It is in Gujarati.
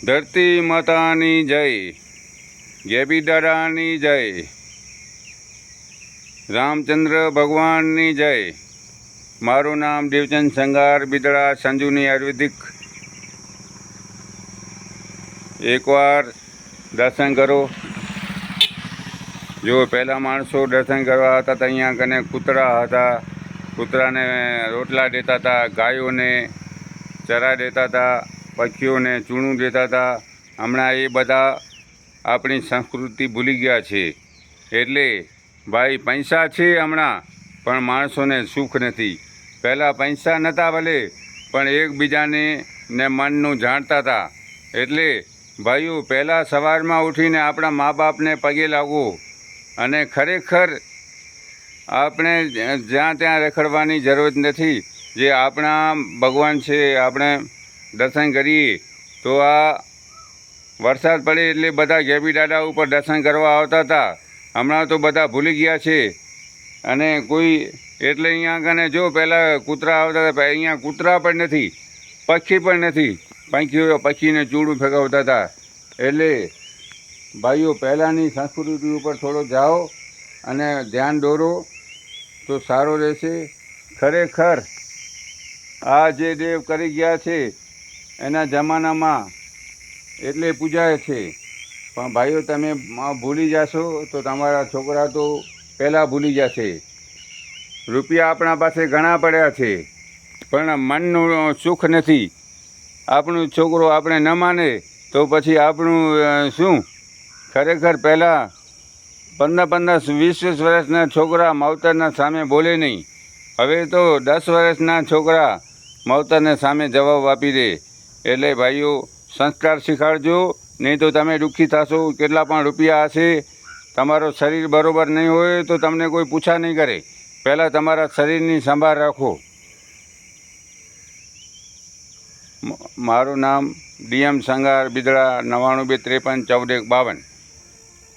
ધરતી માતાની જય, ગેબી દાદાની જય, રામચંદ્ર ભગવાનની જય। મારું નામ દેવચંદ સંગાર બિદડા સંજુની આયુર્વેદિક। એકવાર દર્શન કરો। જો પહેલાં માણસો દર્શન કરવા હતા તો અહીંયા કને કૂતરા હતા, કૂતરાને રોટલા દેતા હતા, ગાયોને ચરા દેતા હતા, પક્ષીઓને ચૂણું દેતા હતા। હમણાં એ બધા આપણી સંસ્કૃતિ ભૂલી ગયા છે। એટલે ભાઈ પૈસા છે હમણાં, પણ માણસોને સુખ નથી। પહેલાં પૈસા નહોતા ભલે, પણ એકબીજાને ને મનનું જાણતા હતા। એટલે ભાઈઓ પહેલાં સવારમાં ઉઠીને આપણા મા બાપને પગે લાગો, અને ખરેખર આપણે જ્યાં ત્યાં રખડવાની જરૂર નથી। જે આપણા ભગવાન છે, આપણે દર્શન કરીએ। તો આ વરસાદ પડે એટલે બધા ગેબી દાદા ઉપર દર્શન કરવા આવતા હતા। હમણાં તો બધા ભૂલી ગયા છે। અને કોઈ એટલે અહીંયા કને જો પહેલાં કૂતરા આવતા હતા, અહીંયા કૂતરા પણ નથી, પક્ષી પણ નથી। પંખીઓ પક્ષીને ચૂડું ફેંકાવતા હતા। એટલે ભાઈઓ પહેલાંની સંસ્કૃતિ ઉપર થોડો જાઓ અને ધ્યાન દોરો તો સારો રહેશે। ખરેખર આ જે દેવ કરી ગયા છે એના જમાનામાં એટલે પૂજાય છે, પણ ભાઈઓ તમે ભૂલી જશો તો તમારા છોકરા તો પહેલાં ભૂલી જશે। રૂપિયા આપણા પાસે ઘણા પડ્યા છે, પણ મનનું સુખ નથી। આપણું છોકરો આપણે ન માને તો પછી આપણું શું? ખરેખર પહેલાં 15-20 વર્ષના છોકરા માવતરના સામે બોલે નહીં। હવે તો 10 વર્ષના છોકરા માવતરને સામે જવાબ આપી દે। એટલે ભાઈઓ સંસ્કાર શીખાડજો, નહીં તો તમે દુઃખી થશો। કેટલા પણ રૂપિયા હશે, તમારું શરીર બરાબર નહીં હોય તો તમને કોઈ પૂછા નહીં કરે। પહેલાં તમારા શરીરની સંભાળ રાખો। મારું નામ DM સંગાર બિદડા 99 2 53 14 1 52।